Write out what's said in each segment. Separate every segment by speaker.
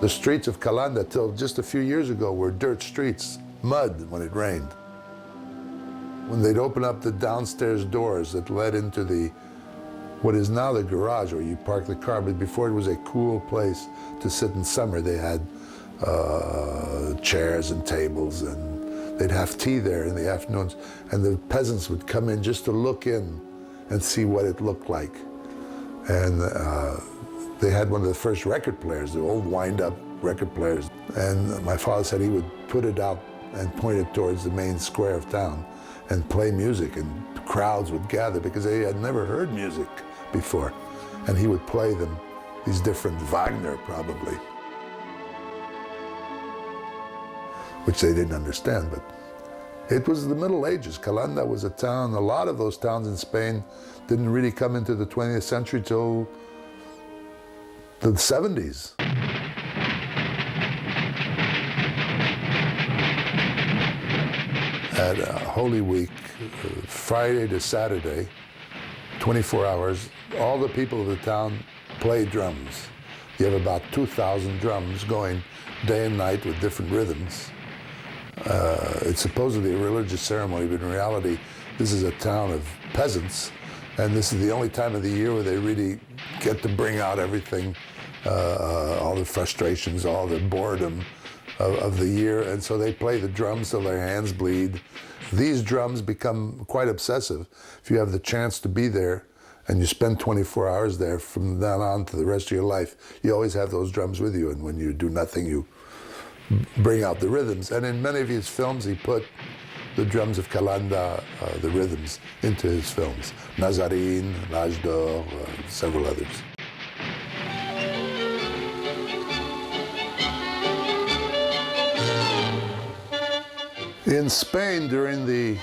Speaker 1: The streets of Calanda, till just a few years ago, were dirt streets, mud when it rained. When they'd open up the downstairs doors that led into what is now the garage where you park the car, but before it was a cool place to sit in summer. They had chairs and tables, and they'd have tea there in the afternoons, and the peasants would come in just to look in and see what it looked like. And they had one of the first record players, the old wind-up record players, and my father said he would put it out and point it towards the main square of town and play music, and crowds would gather because they had never heard music before. And he would play them, these different Wagner probably, which they didn't understand, but it was the Middle Ages. Calanda was a town, a lot of those towns in Spain didn't really come into the 20th century till the 70s. At Holy Week, Friday to Saturday, 24 hours, all the people of the town play drums. You have about 2,000 drums going day and night with different rhythms. It's supposedly a religious ceremony, but in reality, this is a town of peasants, and this is the only time of the year where they really get to bring out everything, all the frustrations, all the boredom of the year, and so they play the drums till their hands bleed. These drums become quite obsessive. If you have the chance to be there and you spend 24 hours there from then on to the rest of your life, you always have those drums with you, and when you do nothing, you bring out the rhythms. And in many of his films, he put the drums of Calanda, the rhythms, into his films. Nazarene, L'Âge d'Or, several others. In Spain, during the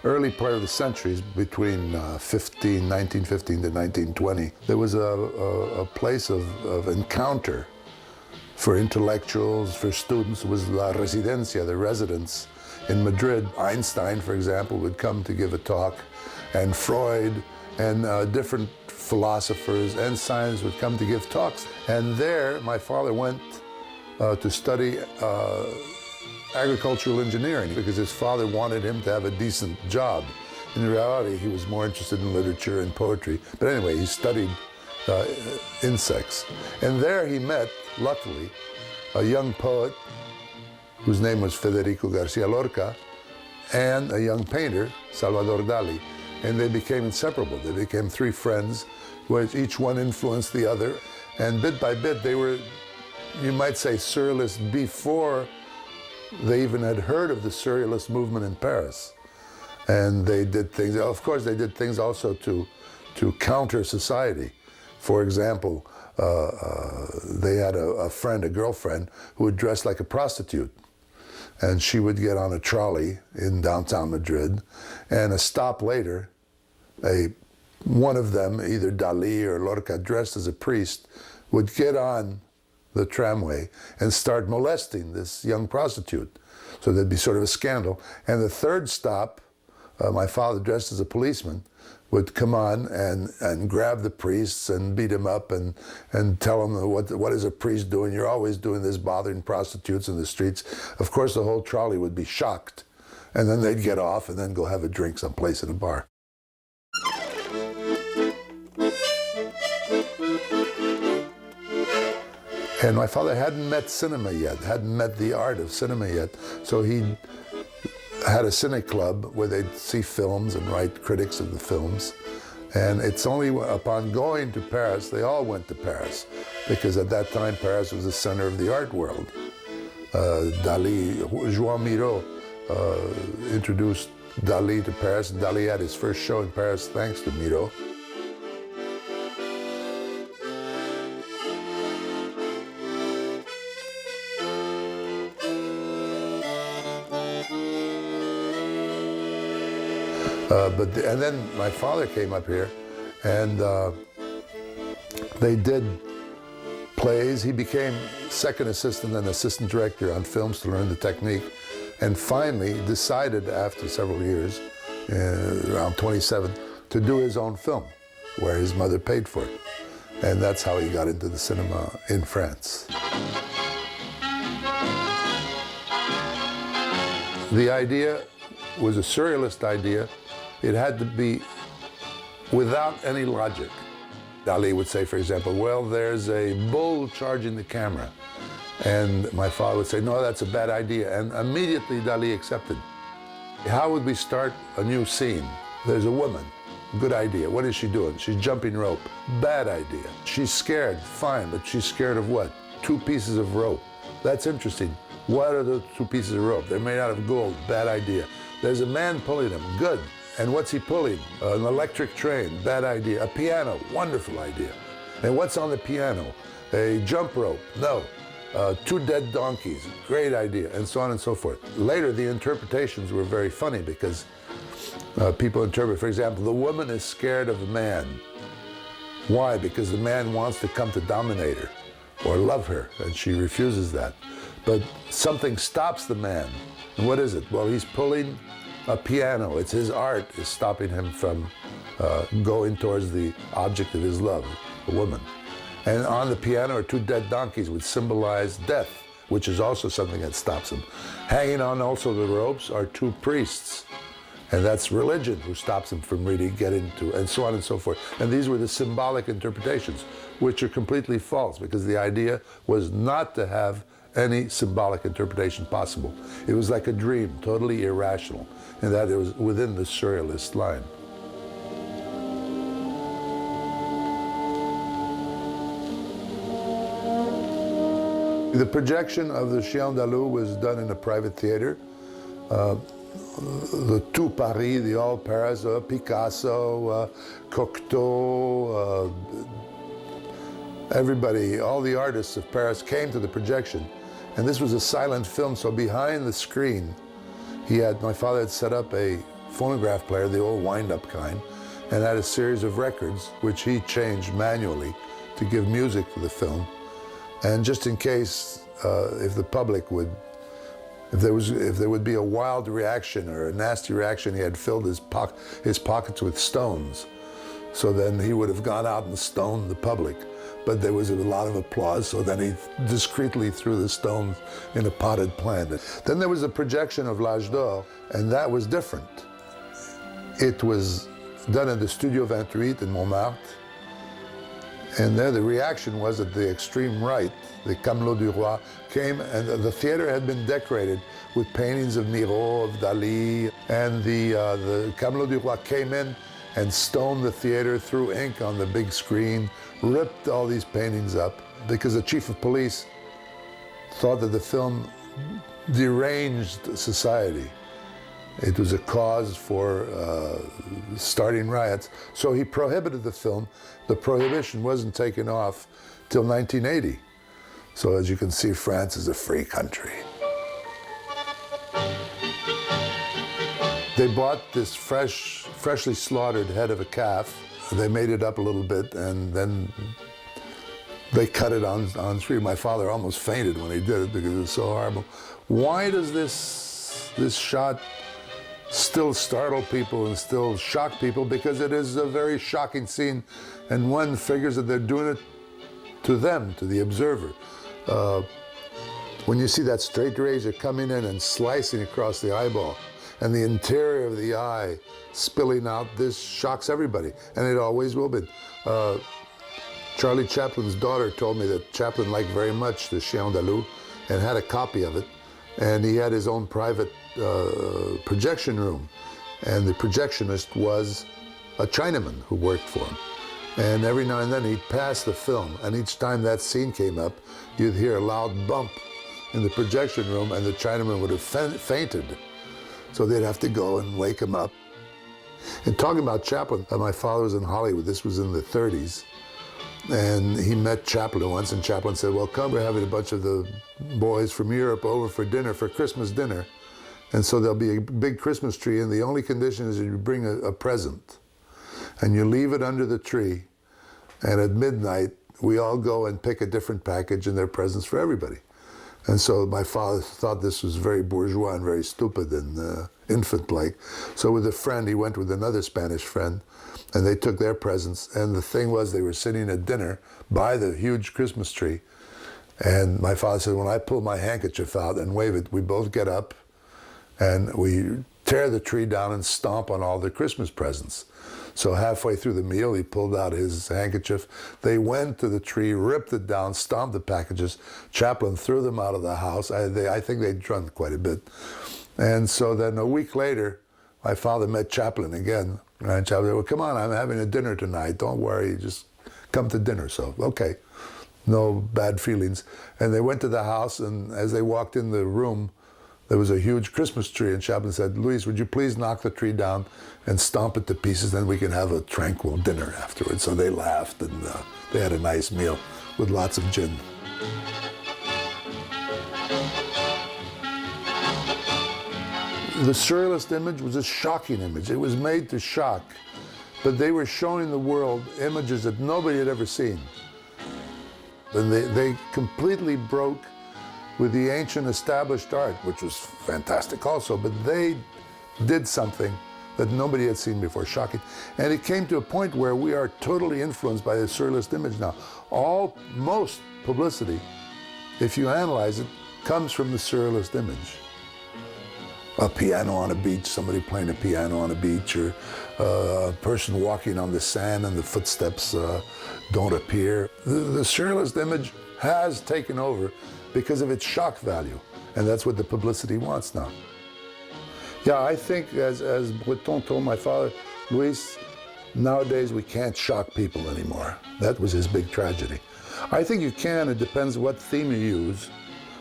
Speaker 1: early part of the centuries, between 1915 to 1920, there was a place of encounter for intellectuals, for students. It was La Residencia, the residence in Madrid. Einstein, for example, would come to give a talk, and Freud, and different philosophers and scientists would come to give talks. And there, my father went to study agricultural engineering because his father wanted him to have a decent job. In reality, he was more interested in literature and poetry. But anyway, he studied insects. And there he met, luckily, a young poet whose name was Federico Garcia Lorca, and a young painter, Salvador Dali. And they became inseparable. They became three friends, where each one influenced the other. And bit by bit, they were, you might say, surrealists before they even had heard of the surrealist movement in Paris. And they did things, of course, they did things also to counter society. For example, they had a friend, a girlfriend, who would dress like a prostitute. And she would get on a trolley in downtown Madrid, and a stop later, one of them, either Dali or Lorca, dressed as a priest, would get on the tramway and start molesting this young prostitute. So there'd be sort of a scandal. And the third stop, my father, dressed as a policeman, would come on and grab the priests and beat him up and tell them, what is a priest doing? You're always doing this, bothering prostitutes in the streets. Of course, the whole trolley would be shocked. And then they'd get off and then go have a drink someplace in a bar. And my father hadn't met cinema yet, hadn't met the art of cinema yet. So he had a cine club where they'd see films and write critics of the films. And it's only upon going to Paris, they all went to Paris, because at that time Paris was the center of the art world. Juan Miró introduced Dali to Paris, and Dali had his first show in Paris thanks to Miró. And then my father came up here, and they did plays. He became second assistant and assistant director on films to learn the technique, and finally decided after several years, around 27, to do his own film, where his mother paid for it. And that's how he got into the cinema in France. The idea was a surrealist idea. It had to be without any logic. Dali would say, for example, well, there's a bull charging the camera. And my father would say, no, that's a bad idea. And immediately Dali accepted. How would we start a new scene? There's a woman. Good idea. What is she doing? She's jumping rope. Bad idea. She's scared. Fine, but she's scared of what? 2 pieces of rope. That's interesting. What are those 2 pieces of rope? They're made out of gold. Bad idea. There's a man pulling them. Good. And what's he pulling? An electric train. Bad idea. A piano. Wonderful idea. And what's on the piano? A jump rope. No. 2 dead donkeys. Great idea. And so on and so forth. Later, the interpretations were very funny because people interpret, for example, the woman is scared of a man. Why? Because the man wants to come to dominate her or love her, and she refuses that. But something stops the man. And what is it? Well, he's pulling a piano. It's his art is stopping him from going towards the object of his love, a woman. And on the piano are 2 dead donkeys, which symbolize death, which is also something that stops him. Hanging on also the ropes are 2 priests. And that's religion who stops him from really getting to, and so on and so forth. And these were the symbolic interpretations, which are completely false, because the idea was not to have any symbolic interpretation possible. It was like a dream, totally irrational, and that it was within the surrealist line. The projection of the Chien d'Alleux was done in a private theater. The tout Paris, the all Paris, Picasso, Cocteau, everybody, all the artists of Paris came to the projection. And this was a silent film, so behind the screen, my father had set up a phonograph player, the old wind-up kind, and had a series of records, which he changed manually to give music to the film. And just in case, if the public would, if there would be a wild reaction or a nasty reaction, he had filled his pockets with stones. So then he would have gone out and stoned the public. But there was a lot of applause, so then he discreetly threw the stones in a potted plant. Then there was a projection of L'Âge d'Or, and that was different. It was done at the Studio 28 in Montmartre. And there the reaction was that the extreme right, the Camelot du Roi, came, and the theater had been decorated with paintings of Miro, of Dali, and the Camelot du Roi came in and stoned the theater, threw ink on the big screen, ripped all these paintings up, because the chief of police thought that the film deranged society. It was a cause for starting riots. So he prohibited the film. The prohibition wasn't taken off till 1980. So as you can see, France is a free country. They bought this freshly slaughtered head of a calf. They made it up a little bit, and then they cut it on screen. My father almost fainted when he did it because it was so horrible. Why does this shot still startle people and still shock people? Because it is a very shocking scene, and one figures that they're doing it to them, to the observer. When you see that straight razor coming in and slicing across the eyeball, and the interior of the eye spilling out, this shocks everybody, and it always will be. Charlie Chaplin's daughter told me that Chaplin liked very much the Chien d'Alleux and had a copy of it, and he had his own private projection room, and the projectionist was a Chinaman who worked for him. And every now and then he'd pass the film, and each time that scene came up, you'd hear a loud bump in the projection room, and the Chinaman would have fainted. So they'd have to go and wake him up. And talking about Chaplin, my father was in Hollywood. This was in the 30s. And he met Chaplin once, and Chaplin said, well, come, we're having a bunch of the boys from Europe over for dinner, for Christmas dinner. And so there'll be a big Christmas tree, and the only condition is that you bring a present. And you leave it under the tree, and at midnight, we all go and pick a different package, and there are presents for everybody. And so my father thought this was very bourgeois and very stupid and infant-like. So with a friend, he went with another Spanish friend, and they took their presents. And the thing was, they were sitting at dinner by the huge Christmas tree. And my father said, when I pull my handkerchief out and wave it, we both get up and we tear the tree down and stomp on all the Christmas presents. So halfway through the meal, he pulled out his handkerchief. They went to the tree, ripped it down, stomped the packages. Chaplain threw them out of the house. I think they'd drunk quite a bit. And so then a week later, my father met Chaplain again. And Chaplain said, well, come on, I'm having a dinner tonight. Don't worry, just come to dinner. So, okay, no bad feelings. And they went to the house, and as they walked in the room, there was a huge Christmas tree, and Chaplain said, Luis, would you please knock the tree down and stomp it to pieces, then we can have a tranquil dinner afterwards. So they laughed, and they had a nice meal with lots of gin. The surrealist image was a shocking image. It was made to shock, but they were showing the world images that nobody had ever seen. And they completely broke with the ancient established art, which was fantastic also, but they did something that nobody had seen before, shocking. And it came to a point where we are totally influenced by the surrealist image now. Most publicity, if you analyze it, comes from the surrealist image. A piano on a beach, somebody playing a piano on a beach, or a person walking on the sand and the footsteps don't appear. The surrealist image has taken over because of its shock value, and that's what the publicity wants now. Yeah, I think as Breton told my father, Luis, nowadays we can't shock people anymore. That was his big tragedy. I think you can, it depends what theme you use.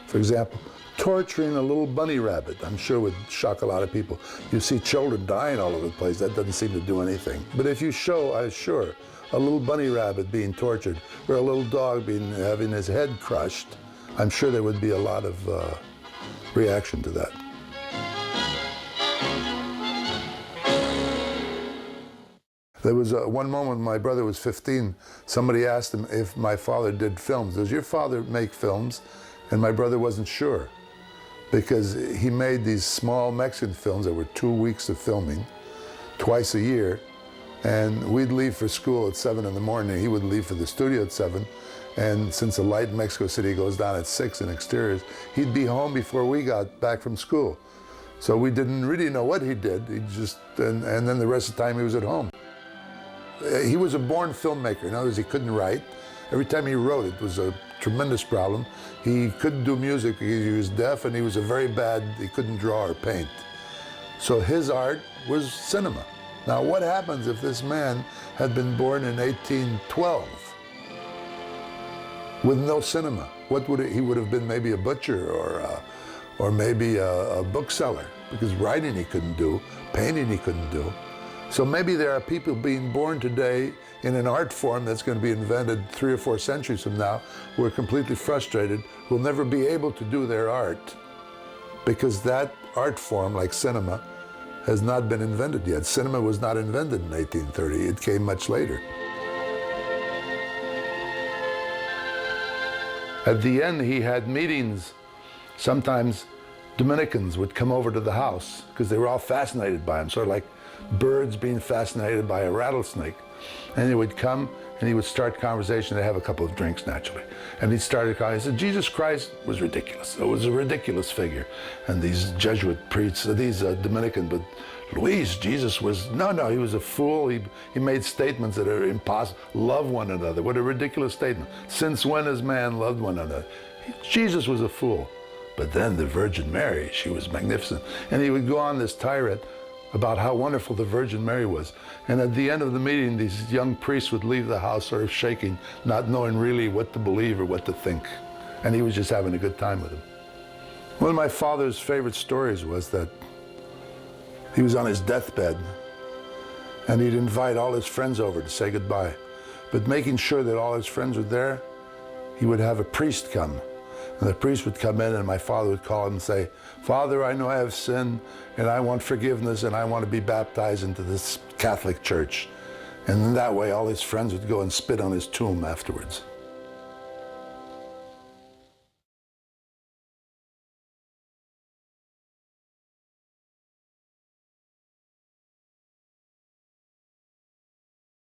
Speaker 1: For example, torturing a little bunny rabbit, I'm sure would shock a lot of people. You see children dying all over the place, that doesn't seem to do anything. But if you show, I'm sure, a little bunny rabbit being tortured, or a little dog having his head crushed, I'm sure there would be a lot of reaction to that. There was one moment when my brother was 15, somebody asked him if my father did films. Does your father make films? And my brother wasn't sure, because he made these small Mexican films that were 2 weeks of filming, twice a year, and we'd leave for school at 7 in the morning, he would leave for the studio at 7, and since the light in Mexico City goes down at 6 in exteriors, he'd be home before we got back from school. So we didn't really know what he did, and then the rest of the time he was at home. He was a born filmmaker. In other words, he couldn't write. Every time he wrote, it was a tremendous problem. He couldn't do music, he was deaf, and he couldn't draw or paint. So his art was cinema. Now what happens if this man had been born in 1812 with no cinema? He would have been maybe a butcher or maybe a bookseller, because writing he couldn't do, painting he couldn't do. So maybe there are people being born today in an art form that's going to be invented 3 or 4 centuries from now, who are completely frustrated, will never be able to do their art, because that art form, like cinema, has not been invented yet. Cinema was not invented in 1830, it came much later. At the end, he had meetings. Sometimes Dominicans would come over to the house because they were all fascinated by him, sort of like birds being fascinated by a rattlesnake. And he would come and he would start conversation. They'd have a couple of drinks, naturally. And he started calling. He said, Jesus Christ was ridiculous. It was a ridiculous figure. And these Jesuit priests, these Dominican, but Luis, Jesus was, no, he was a fool. He made statements that are impossible. Love one another. What a ridiculous statement. Since when has man loved one another? Jesus was a fool. But then the Virgin Mary, she was magnificent. And he would go on this tirade about how wonderful the Virgin Mary was. And at the end of the meeting, these young priests would leave the house sort of shaking, not knowing really what to believe or what to think. And he was just having a good time with them. One of my father's favorite stories was that he was on his deathbed and he'd invite all his friends over to say goodbye. But making sure that all his friends were there, he would have a priest come. And the priest would come in and my father would call him and say, Father, I know I have sinned and I want forgiveness and I want to be baptized into this Catholic church. And in that way, all his friends would go and spit on his tomb afterwards.